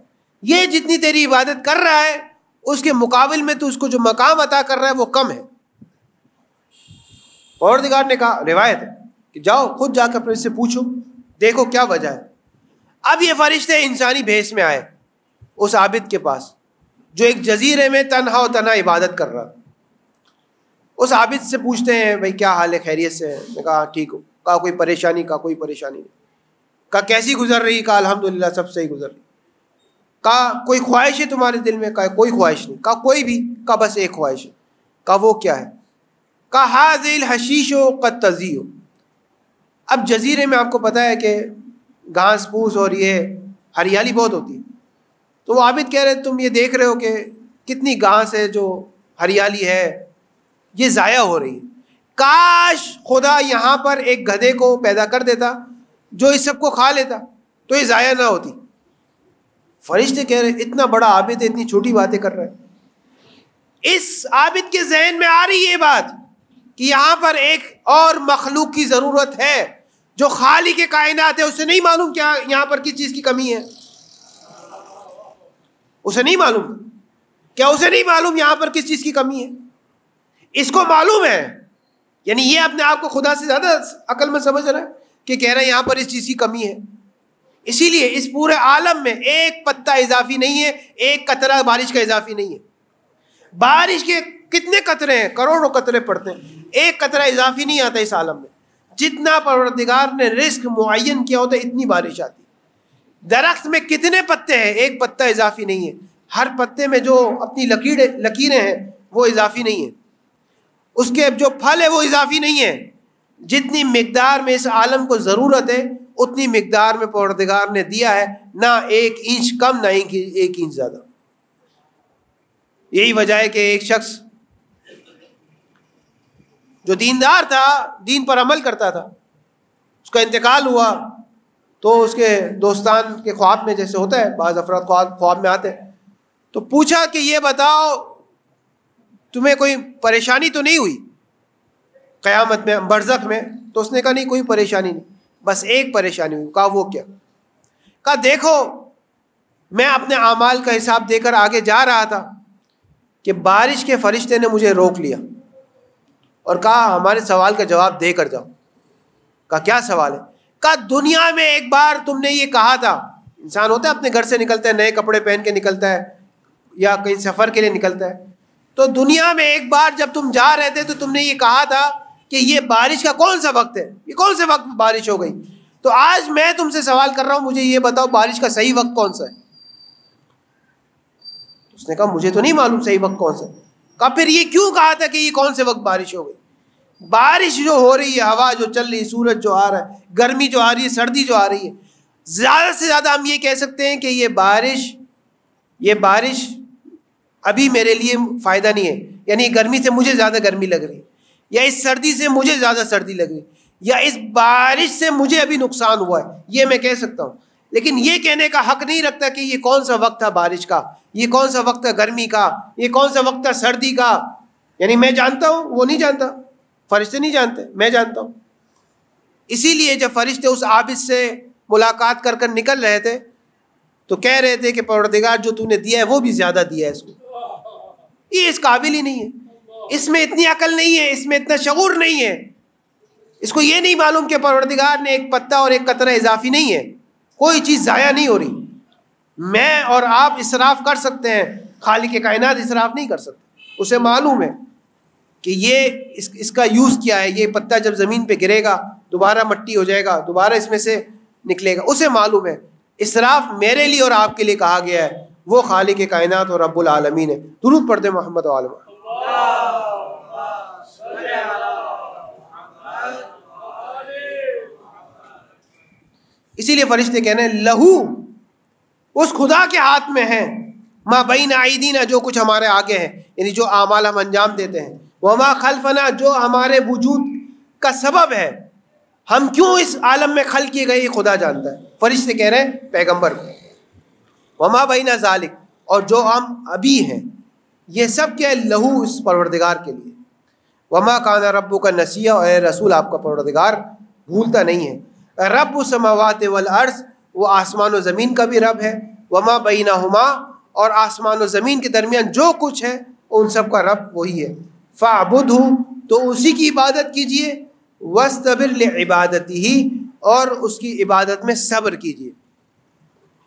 Speaker 1: یہ جتنی تیری عبادت کر رہا ہے اس کے مقابل میں تو اس کو جو مقام عطا کر رہا ہے وہ کم ہے۔ پروردگار نے کہا، روایت ہے کہ جاؤ خود جا کر اس سے پوچھو، دیکھو کیا وجہ ہے۔ اب یہ فرشتے انسانی بھیس میں آئے اس عابد کے پاس جو ایک جزیرے میں تنہا و تنہا عبادت کر رہا۔ اس عابد سے پوچھتے ہیں بھائی کیا حال ہے، خیریت سے ہے؟ میں کہا ٹھیک ہو۔ کہا کوئی پریشانی؟ کہا کوئی پریشانی نہیں۔ کہا کیسی گزر رہی؟ کہا الحمدللہ سب صحیح گزر رہی۔ کہا کوئی خواہش ہے تمہارے دل میں؟ کہا کوئی خواہش نہیں۔ کہا کوئی بھی؟ کہا بس ایک خواہش ہے۔ کہا وہ کیا ہے؟ کہا ہاذی الحشیش قد تزیع۔ اب جزیرے میں آپ کو پتہ ہے کہ گھاس پھوس اور یہ ہریالی بہت ہوتی ہے، تو وہ عابد کہہ رہے تم یہ دیکھ رہے ہو کہ کتنی گھاس ہے، جو ہریالی ہے یہ ضائع ہو رہی ہے، کاش خدا یہاں پر ایک گدھے کو پیدا کر دیتا جو اس سب کو کھا لیتا تو یہ ضائع نہ ہوتی۔ فرشتے کہہ رہے اتنا بڑا عابد ہے، اتنی چھوٹی باتیں کر رہا ہے۔ اس عابد کے ذہن میں آ رہی ہے بات کہ یہاں پر ایک اور مخلوق کی ضرورت ہے جو خالق کائنات ہے. اسے نہیں معلوم کیا یہاں پر کس چیز کی کمی ہے؟ اسے نہیں معلوم. کیا اسے نہیں معلوم یہاں پر کس چیز کی کمی ہے؟ اس کو معلوم ہے. یعنی یہ اپنے آپ کو خدا سے زیادہ عقل مند سمجھ رہا ہے کہ کہہ رہا ہے یہاں پر اس چیز کی کمی ہے. اسی لیے اس پورے عالم میں ایک پتا اضافی نہیں ہے, ایک قطرہ بارش کا اضافی نہیں ہے. بارش کے کتنے قطرے ہیں؟ کروڑوں قطرے پڑتے ہیں, ایک قطرہ اضافی نہیں آتا اس عالم میں. جتنا پروردگار نے رزق معین کیا ہوتا ہے اتنی بارش آتی. درخت میں کتنے پتے ہیں؟ ایک پتا اضافی نہیں ہے. ہر پتے میں جو اپنی لکیریں ہیں وہ اضافی نہیں ہیں. اس کے جو پھل ہے وہ اضافی نہیں ہے. جتنی مقدار میں اس عالم کو ضرورت ہے اتنی مقدار میں پروردگار نے دیا ہے, نہ ایک انچ کم نہ ایک انچ زیادہ. یہی وجہ ہے کہ ایک شخص جو دیندار تھا, دین پر عمل کرتا تھا, اس کا انتقال ہوا تو اس کے دوستان کے خواب میں, جیسے ہوتا ہے بعض افراد خواب میں آتے ہیں, تو پوچھا کہ یہ بتاؤ تمہیں کوئی پریشانی تو نہیں ہوئی قیامت میں, برزخ میں؟ تو اس نے کہا نہیں, کوئی پریشانی نہیں, بس ایک پریشانی ہوئی. کہا وہ کیا؟ کہا دیکھو میں اپنے اعمال کا حساب دے کر آگے جا رہا تھا کہ بارش کے فرشتے نے مجھے روک لیا اور کہا ہمارے سوال کا جواب دے کر جاؤ. کہا کیا سوال ہے؟ کہا دنیا میں ایک بار تم نے یہ کہا تھا, انسان ہوتا ہے اپنے گھر سے نکلتا ہے, نئے کپڑے پہن کے نکلتا ہے یا کہیں سفر کے لیے نکلتا ہے, تو دنیا میں ایک بار جب تم جا رہے تھے تو تم نے یہ کہا تھا کہ یہ بارش کا کون سا وقت ہے, یہ کون سے وقت بارش ہو گئی. تو آج میں تم سے سوال کر رہا ہوں, مجھے یہ بتاؤ بارش کا صحیح وقت کون سا ہے؟ اس نے کہا مجھے تو نہیں معلوم صحیح وقت کون سا ہے. کہا پھر یہ کیوں کہا تھا کہ یہ کون سے وقت بارش ہو گئی؟ بارش جو ہو رہی ہے, ہوا جو چل رہی ہے, سورج جو آ رہا ہے, گرمی جو آ رہی ہے, سردی جو آ رہی ہے, زیادہ سے زیادہ ہم یہ کہہ سکتے ہیں کہ یہ بارش ابھی میرے لیے فائدہ نہیں ہے. یعنی گرمی سے مجھے زیادہ گرمی لگ رہی ہے, یا اس سردی سے مجھے زیادہ سردی لگ رہی ہے, یا اس بارش سے مجھے ابھی نقصان ہوا ہے, یہ میں کہہ سکتا ہوں. لیکن یہ کہنے کا حق نہیں رکھتا کہ یہ کون سا وقت تھا بارش کا, یہ کون سا وقت تھا گرمی کا, یہ کون سا وقت تھا سردی کا. یعنی میں جانتا ہوں, وہ نہیں جانتا, فرشتے نہیں جانتے, میں جانتا ہوں. اسی لیے جب فرشتے اس عابد سے ملاقات کر نکل رہے تھے تو کہہ رہے تھے کہ پروردگار جو تو نے دیا ہے وہ بھی زیادہ دیا ہے اس کو, یہ اس قابل ہی نہیں ہے, اس میں اتنی عقل نہیں ہے, اس میں اتنا شعور نہیں ہے, اس کو یہ نہیں معلوم کہ پروردگار نے ایک پتا اور ایک قطرہ اضافی نہیں ہے, کوئی چیز ضائع نہیں ہو رہی. میں اور آپ اسراف کر سکتے ہیں, خالق کائنات اسراف نہیں کر سکتے. اسے معلوم ہے کہ یہ اس کا یوز کیا ہے, یہ پتا جب زمین پہ گرے گا دوبارہ مٹی ہو جائے گا, دوبارہ اس میں سے نکلے گا, اسے معلوم ہے. اسراف میرے لیے اور آپ کے لیے کہا گیا ہے, وہ خالق کائنات اور رب العالمین ہے. درود پڑھ دیں محمد و عالم. اسی لیے فرشتے کہنے لہو, اس خدا کے ہاتھ میں ہے, ما بین ایدینا, جو کچھ ہمارے آگے ہے, یعنی جو اعمال ہم انجام دیتے ہیں, وما خلفنا, جو ہمارے وجود کا سبب ہے, ہم کیوں اس عالم میں خلق کیے گئے یہ خدا جانتا ہے. فرشتے کہہ رہے ہیں پیغمبر کو, وما بین ذالک, اور جو ہم ابھی ہیں یہ سب کیا ہے, لہو, اس پروردگار کے لیے. وما کان ربک نسیا, اے رسول آپ کا پروردگار بھولتا نہیں ہے. رب السماوات والارض, وہ آسمان و زمین کا بھی رب ہے. وما بینہما, اور آسمان و زمین کے درمیان جو کچھ ہے ان سب کا رب وہی ہے. فاعبدہ, تو اسی کی عبادت کیجئے. واصطبر لعبادتہ, اور اس کی عبادت میں صبر کیجئے.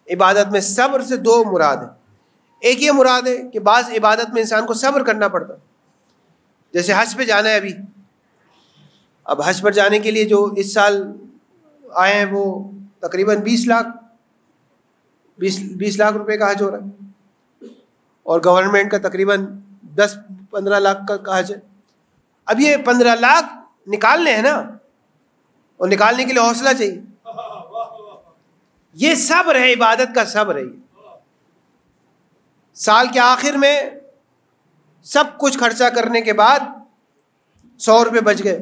Speaker 1: عبادت میں صبر سے دو مراد ہیں. ایک یہ مراد ہے کہ بعض عبادت میں انسان کو صبر کرنا پڑتا ہے, جیسے حج پہ جانا ہے ابھی. اب حج پر جانے کے لیے جو اس سال آئے ہیں وہ تقریباً 20 لاکھ روپے کا حج ہو رہا ہے, اور گورنمنٹ کا تقریباً 10-15 لاکھ کا حج ہے. اب یہ 15 لاکھ نکالنے ہیں نا, اور نکالنے کے لیے حوصلہ چاہیے. یہ صبر ہے, عبادت کا صبر ہے. سال کے آخر میں سب کچھ خرچہ کرنے کے بعد 100 روپے بچ گئے,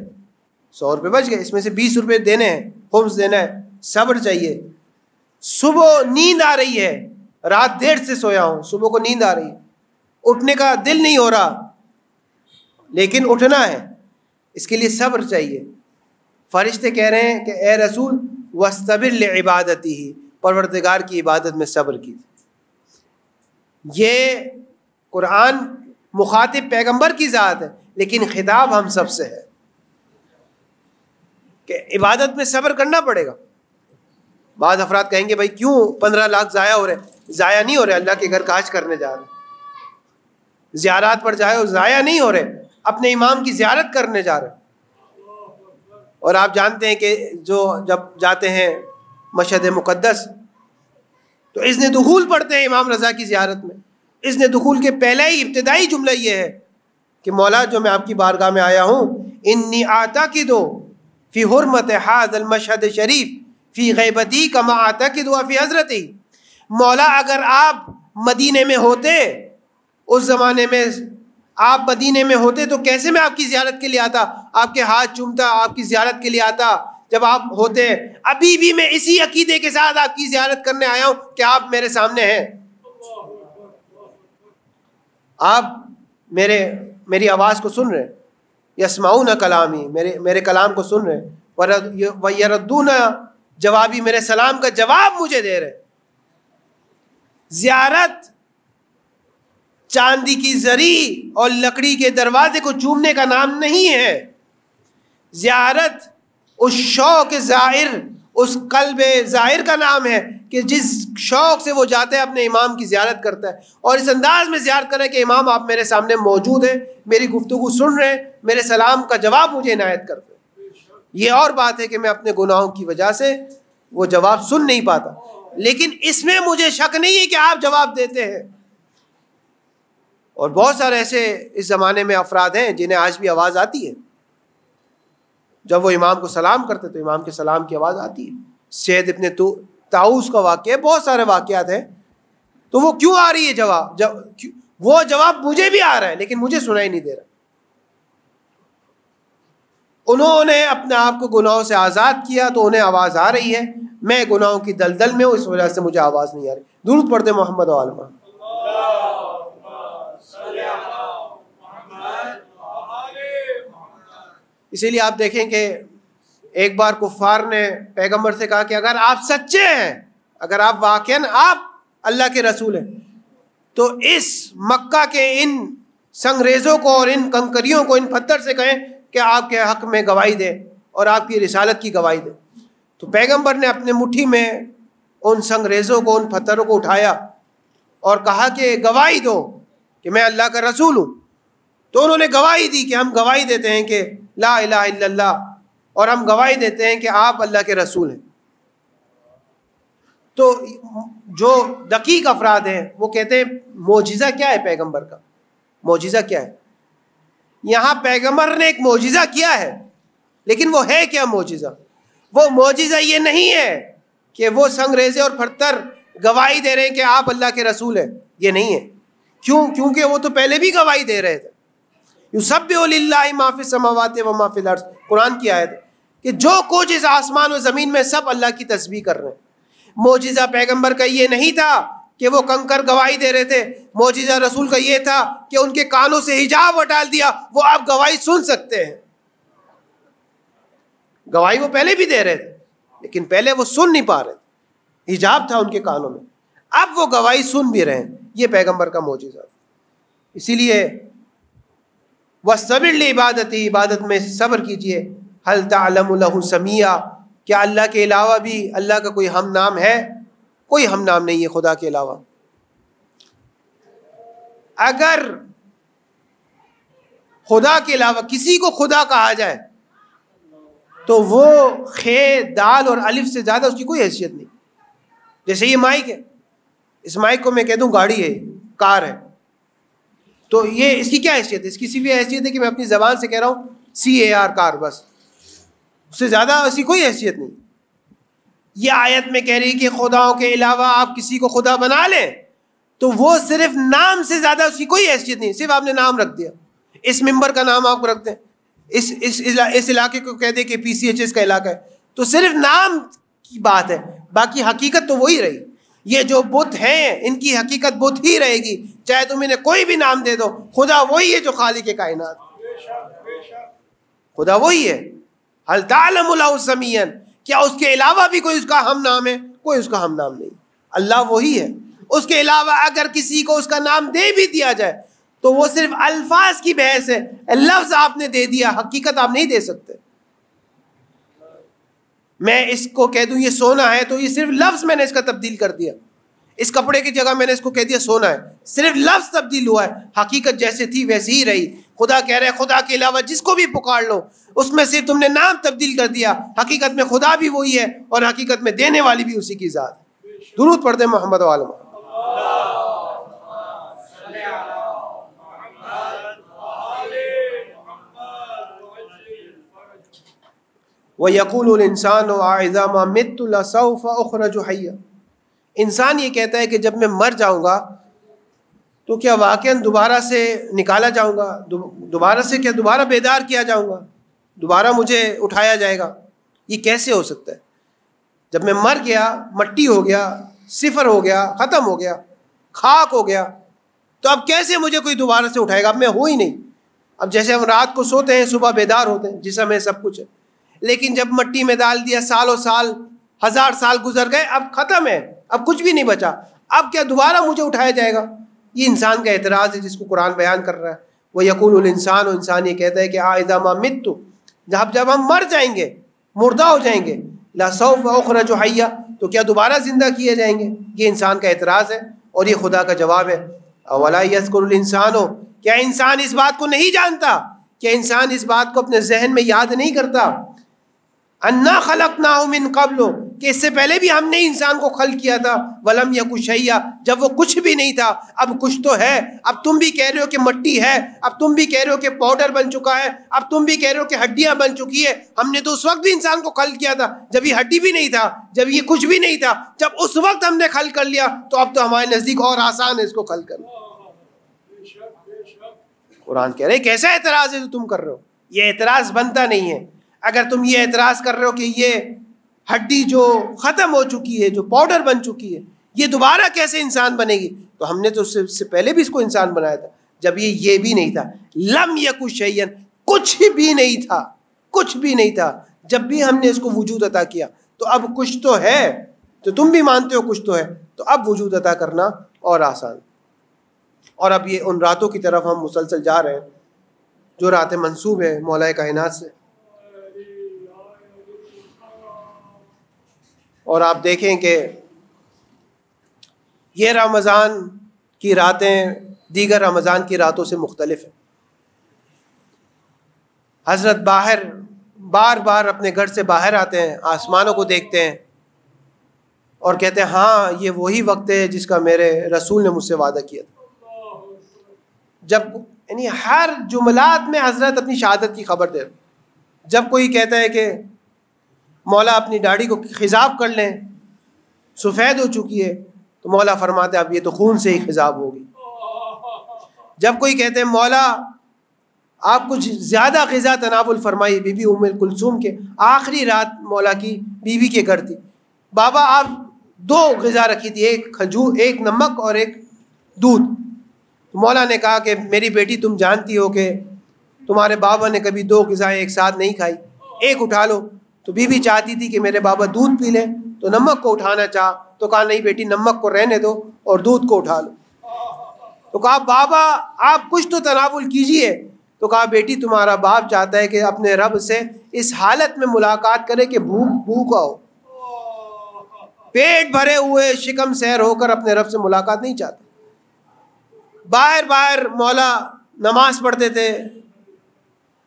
Speaker 1: 100 روپے بچ گئے, اس میں سے 20 روپے دینے ہیں, خمس دینا ہے. صبر چاہیے. صبح نیند آ رہی ہے, رات دیر سے سویا ہوں, صبح کو نیند آ رہی ہے, اٹھنے کا دل نہیں ہو رہا, لیکن اٹھنا ہے. اس کے لیے صبر چاہیے. فرشتے کہہ رہے ہیں کہ اے رسول وَاسْتَبِرْ لِعِبَادَتِهِ، پروردگار کی عبادت میں صبر کیجیے. یہ قرآن مخاطب پیغمبر کی ذات ہے، لیکن خطاب ہم سب سے ہے کہ عبادت میں صبر کرنا پڑے گا. بعض افراد کہیں گے بھائی کیوں 15 لاکھ ضائع ہو رہے؟ ضائع نہیں ہو رہے، اللہ کے گھر کا حج کرنے جا رہے، زیارات پر جائے، ضائع نہیں ہو رہے، اپنے امام کی زیارت کرنے جا رہے. اور آپ جانتے ہیں کہ جو جب جاتے ہیں مشہد مقدس تو اذن دخول پڑھتے ہیں امام رضا کی زیارت میں. اذن دخول کے پہلا ہی ابتدائی جملہ یہ ہے کہ مولا جو میں آپ کی بارگاہ میں آیا ہوں، انی اعتقد فی حرمت ھذا المشہد شریف فی غیبتی کما اعتقد فی حضرتی. مولا اگر آپ مدینے میں ہوتے، اس زمانے میں آپ مدینے میں ہوتے تو کیسے میں آپ کی زیارت کے لیے آتا، آپ کے ہاتھ چومتا، آپ کی زیارت کے لیے آتا جب آپ ہوتے. ابھی بھی میں اسی عقیدے کے ساتھ آپ کی زیارت کرنے آیا ہوں کہ آپ میرے سامنے ہیں، آپ میری آواز کو سن رہے ہیں. یسمعون کلامی، میرے کلام کو سن رہے ہیں. ویردون جوابی، میرے سلام کا جواب مجھے دے رہے. زیارت چاندی کی زری اور لکڑی کے دروازے کو چومنے کا نام نہیں ہے. زیارت اس شوق زائر، اس قلب زائر کا نام ہے کہ جس شوق سے وہ جاتا ہے اپنے امام کی زیارت کرتا ہے، اور اس انداز میں زیارت کرے کہ امام آپ میرے سامنے موجود ہیں، میری گفتگو سن رہے ہیں، میرے سلام کا جواب مجھے عنایت کرتے ہیں. یہ اور بات ہے کہ میں اپنے گناہوں کی وجہ سے وہ جواب سن نہیں پاتا، لیکن اس میں مجھے شک نہیں ہے کہ آپ جواب دیتے ہیں. اور بہت سارے ایسے اس زمانے میں افراد ہیں جنہیں آج بھی آواز آتی ہے. جب وہ امام کو سلام کرتے تو امام کے سلام کی آواز آتی ہے. سید ابن طاؤس کا واقعہ، بہت سارے واقعات ہیں. تو وہ کیوں آ رہی ہے جواب؟ وہ جواب مجھے بھی آ رہا ہے لیکن مجھے سنائی نہیں دے رہا. انہوں نے اپنے آپ کو گناہوں سے آزاد کیا تو انہیں آواز آ رہی ہے. میں گناہوں کی دلدل میں ہوں، اس وجہ سے مجھے آواز نہیں آ رہی. درود پڑھتے محمد و آل محمد. اسی لیے آپ دیکھیں کہ ایک بار کفار نے پیغمبر سے کہا کہ اگر آپ سچے ہیں، اگر آپ واقعاً آپ اللہ کے رسول ہیں، تو اس مکہ کے ان سنگریزوں کو اور ان کنکریوں کو، ان پتھر سے کہیں کہ آپ کے حق میں گواہی دے اور آپ کی رسالت کی گواہی دے. تو پیغمبر نے اپنے مٹھی میں ان سنگریزوں کو، ان پتھروں کو اٹھایا اور کہا کہ گواہی دو کہ میں اللہ کا رسول ہوں. تو انہوں نے گواہی دی کہ ہم گواہی دیتے ہیں کہ لا الہ الا اللہ، اور ہم گواہی دیتے ہیں کہ آپ اللہ کے رسول ہیں. تو جو دقیق افراد ہیں وہ کہتے ہیں معجزہ کیا ہے پیغمبر کا؟ معجزہ کیا ہے؟ یہاں پیغمبر نے ایک معجزہ کیا ہے، لیکن وہ ہے کیا معجزہ؟ وہ معجزہ یہ نہیں ہے کہ وہ سنگریزے اور پتھر گواہی دے رہے ہیں کہ آپ اللہ کے رسول ہیں. یہ نہیں ہے. کیونکہ وہ تو پہلے بھی گواہی دے رہے تھے. یسبح للہ ما فی السماوات و ما فی الارض، قرآن کی آیت ہے کہ جو کچھ اس آسمان و زمین میں سب اللہ کی تسبیح کر رہے ہیں. معجزہ پیغمبر کا یہ نہیں تھا کہ وہ کنکر گواہی دے رہے تھے. معجزہ رسول کا یہ تھا کہ ان کے کانوں سے حجاب ہٹا دیا، وہ اب گواہی سن سکتے ہیں. گواہی وہ پہلے بھی دے رہے تھے لیکن پہلے وہ سن نہیں پا رہے تھے، حجاب تھا ان کے کانوں میں. اب وہ گواہی سن بھی رہے ہیں. یہ پیغمبر کا معجزہ. اسی لیے وَاسْتَبِرْ لِعِبَادَتِهِ، عبادت میں صبر کیجئے. هَلْ تَعْلَمُ لَهُ سَمِيًّا، کیا اللہ کے علاوہ بھی اللہ کا کوئی ہم نام ہے؟ کوئی ہم نام نہیں ہے خدا کے علاوہ. اگر خدا کے علاوہ کسی کو خدا کہا جائے تو وہ خے، دال اور الف سے زیادہ اس کی کوئی حیثیت نہیں. جیسے یہ مائک ہے، اس مائک کو میں کہہ دوں گاڑی ہے، کار ہے، تو یہ اس کی کیا حیثیت ہے؟ اس کی صرف یہ حیثیت ہے کہ میں اپنی زبان سے کہہ رہا ہوں CAR، کار، بس. اس سے زیادہ اس کی کوئی حیثیت نہیں. یہ آیت میں کہہ رہی کہ خداؤں کے علاوہ آپ کسی کو خدا بنا لیں تو وہ صرف نام سے زیادہ اس کی کوئی حیثیت نہیں. صرف آپ نے نام رکھ دیا. اس ممبر کا نام آپ رکھ دیں، اس علاقے کو کہہ دیں کہ PCHS کا علاقہ ہے، تو صرف نام کی بات ہے، باقی حقیقت تو وہی رہی. یہ جو بت ہیں ان کی حقیقت بت ہی رہے گی، چاہے تم انہیں کوئی بھی نام دے دو. خدا وہی ہے جو خالق کائنات. خدا وہی ہے. هل تعلم له سميا, کیا اس کے علاوہ بھی کوئی اس کا ہم نام ہے؟ کوئی اس کا ہم نام نہیں. اللہ وہی ہے. اس کے علاوہ اگر کسی کو اس کا نام دے بھی دیا جائے تو وہ صرف الفاظ کی بحث ہے. لفظ آپ نے دے دیا, حقیقت آپ نہیں دے سکتے. میں اس کو کہہ دوں یہ سونا ہے تو یہ صرف لفظ میں نے اس کا تبدیل کر دیا. اس کپڑے کی جگہ میں نے اس کو کہہ دیا سونا ہے, صرف لفظ تبدیل ہوا ہے, حقیقت جیسے تھی ویسی ہی رہی. خدا کہہ رہے خدا کے علاوہ جس کو بھی پکار لو, اس میں صرف تم نے نام تبدیل کر دیا, حقیقت میں خدا بھی وہی ہے اور حقیقت میں دینے والی بھی اسی کی ذات ہے. درود پڑھ دیں محمد و آل محمد. وَيَقُولُ الْإِنسَانُ أَإِذَا مَا مِتُّ لَسَوْفَ أُخْرَجُ حَيًّا. انسان یہ کہتا ہے کہ جب میں مر جاؤں گا تو کیا واقعاً دوبارہ سے نکالا جاؤں گا, دوبارہ سے کیا دوبارہ بیدار کیا جاؤں گا, دوبارہ مجھے اٹھایا جائے گا؟ یہ کیسے ہو سکتا ہے؟ جب میں مر گیا, مٹی ہو گیا, صفر ہو گیا, ختم ہو گیا, خاک ہو گیا, تو اب کیسے مجھے کوئی دوبارہ سے اٹھائے گا؟ اب میں ہوں ہی نہیں. اب جیسے ہم رات کو سوتے ہیں صبح بیدار ہوتے ہیں, جسم ہے سب کچھ ہے, لیکن جب مٹی میں ڈال دیا, سالوں سال, 1000 سال گزر گئے, اب ختم ہے, اب کچھ بھی نہیں بچا, اب کیا دوبارہ مجھے اٹھایا جائے گا؟ یہ انسان کا اعتراض ہے جس کو قرآن بیان کر رہا ہے. وَيَقُولُ الْإِنسَانُ, انسان یہ کہتا ہے کہ إِذَا مَا مِتُّ, جب ہم مر جائیں گے, مردہ ہو جائیں گے, لَسَوْفَ أُخْرَجُ حَيًّا, تو کیا دوبارہ زندہ کیے جائیں گے؟ یہ انسان کا اعتراض ہے اور یہ خدا کا جواب ہے. أَوَلَا يَذْكُرُ الْإِنسَانُ, کیا انسان اس بات کو نہیں جانتا, کیا انسان اس بات کو اپنے ذہن میں یاد نہیں کرتا؟ اَنَّا خَلَقْنَاهُ مِن قَبْلُ, کہ اس سے پہلے بھی ہم نے انسان کو خلق کیا تھا. وَلَمْ يَكُ شَيْئًا, جب وہ کچھ بھی نہیں تھا, اب کچھ تو ہے. اب تم بھی کہہ رہے ہو کہ مٹی ہے, اب تم بھی کہہ رہے ہو کہ پاؤڈر بن چکا ہے, اب تم بھی کہہ رہے ہو کہ ہڈیاں بن چکی ہے. ہم نے تو اس وقت بھی انسان کو خلق کیا تھا جب یہ ہڈی بھی نہیں تھا, جب یہ کچھ بھی نہیں تھا. جب اس وقت ہم نے خلق کر لیا تو اب تو ہمارے نزدیک اور آسان ہے اس کو خلق کرنا. قرآن کہہ رہے کیسا اعتراض ہے جو تم کر رہے ہو؟ یہ اعتراض بنتا نہیں ہے. اگر تم یہ اعتراض کر رہے ہو کہ یہ ہڈی جو ختم ہو چکی ہے, جو پاؤڈر بن چکی ہے, یہ دوبارہ کیسے انسان بنے گی, تو ہم نے تو اس سے پہلے بھی اس کو انسان بنایا تھا جب یہ بھی نہیں تھا. لم یکو شیئن, کچھ بھی نہیں تھا, کچھ بھی نہیں تھا. جب بھی ہم نے اس کو وجود عطا کیا تو اب کچھ تو ہے, تو تم بھی مانتے ہو کچھ تو ہے, تو اب وجود عطا کرنا اور آسان. اور اب یہ ان راتوں کی طرف ہم مسلسل جا رہے ہیں جو راتیں منسوب ہیں مولا کائنات سے. اور آپ دیکھیں کہ یہ رمضان کی راتیں دیگر رمضان کی راتوں سے مختلف ہیں. حضرت بار بار اپنے گھر سے باہر آتے ہیں, آسمانوں کو دیکھتے ہیں اور کہتے ہیں ہاں یہ وہی وقت ہے جس کا میرے رسول نے مجھ سے وعدہ کیا تھا. جب یعنی ہر جملات میں حضرت اپنی شہادت کی خبر دے. جب کوئی کہتا ہے کہ مولا اپنی داڑھی کو خضاب کر لیں, سفید ہو چکی ہے, تو مولا فرماتے اب یہ تو خون سے ہی خضاب ہوگی. جب کوئی کہتے ہیں مولا آپ کچھ زیادہ غذا تناول فرمائی, بی بی ام کلثوم کے آخری رات مولا کی بیوی کے گھر تھی, بابا آپ 2 غذا رکھی تھی, ایک کھجور, ایک نمک اور ایک دودھ. مولا نے کہا کہ میری بیٹی تم جانتی ہو کہ تمہارے بابا نے کبھی 2 غذائیں ایک ساتھ نہیں کھائی, ایک اٹھا لو. تو بیوی چاہتی تھی کہ میرے بابا دودھ پی لیں, تو نمک کو اٹھانا چاہ, تو کہا نہیں بیٹی نمک کو رہنے دو اور دودھ کو اٹھا لو. تو کہا بابا آپ کچھ تو تناول کیجئے. تو کہا بیٹی تمہارا باپ چاہتا ہے کہ اپنے رب سے اس حالت میں ملاقات کرے کہ بھوکا ہو, پیٹ بھرے ہوئے شکم سیر ہو کر اپنے رب سے ملاقات نہیں چاہتا. باہر مولا نماز پڑھتے تھے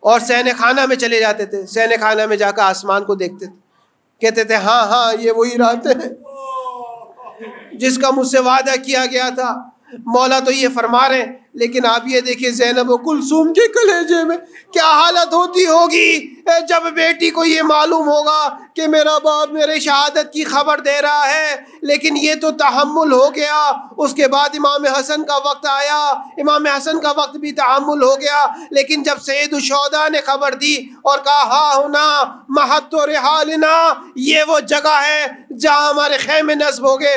Speaker 1: اور سہن خانہ میں چلے جاتے تھے. سہن خانہ میں جا کر آسمان کو دیکھتے تھے, کہتے تھے ہاں یہ وہی رات ہے جس کا مجھ سے وعدہ کیا گیا تھا. مولا تو یہ فرما رہے ہیں, لیکن آپ یہ دیکھیں زینب و کلثوم کے کلیجے میں کیا حالت ہوتی ہوگی جب بیٹی کو یہ معلوم ہوگا کہ میرا باپ میرے شہادت کی خبر دے رہا ہے. لیکن یہ تو تحمل ہو گیا. اس کے بعد امام حسن کا وقت آیا, امام حسن کا وقت بھی تحمل ہو گیا. لیکن جب سید الشہداء نے خبر دی اور کہا ہاں ہونا محط و رحالنا, یہ وہ جگہ ہے جہاں ہمارے خیمے نصب ہو گئے,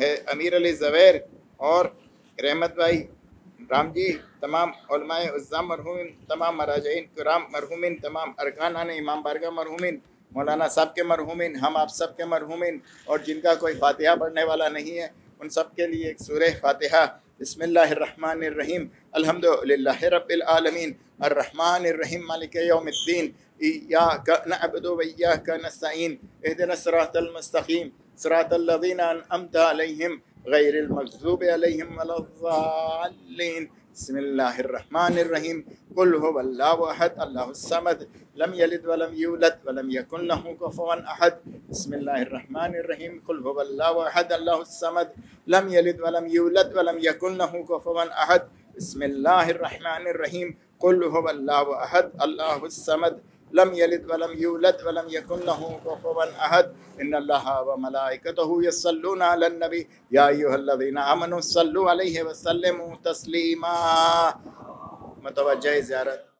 Speaker 2: ہے امیر علی زویر اور رحمت بھائی رام جی، تمام علماء عزام مرحومین، تمام مراجعین کرام مرحومین، تمام ارکانان امام بارگاہ مرحومین، مولانا صاحب کے مرحومین، ہم آپ سب کے مرحومین، اور جن کا کوئی فاتحہ پڑھنے والا نہیں ہے ان سب کے لیے ایک سورہ فاتحہ۔ بسم اللہ الرحمن الرحیم، الحمد للہ رب العالمین، الرحمن الرحیم، مالک یوم الدین، ایاک نعبد و ایاک نستعین، اہدنا الصراط المستقیم، صراط الذین انعمت علیہم غیر المغضوب علیہم ولا الضالین۔ بسم اللہ الرحمن الرحیم، قل هو اللہ احد اللہ الصمد لم یلد ولم یولد ولم یکن له کفوا احد۔ بسم اللہ الرحمن الرحیم، قل هو اللہ احد اللہ الصمد لم یلد ولم یولد ولم یکن له کفوا احد۔ بسم اللہ الرحمن الرحیم، قل هو اللہ احد اللہ الصمد لم یلد ولم یولد ولم یکن له کفوا احد۔ ان اللہ وملائکتہ یصلون علی النبی یا ایھا الذین آمنوا صلوا علیہ وسلموا تسلیما۔ متوجہ زیارت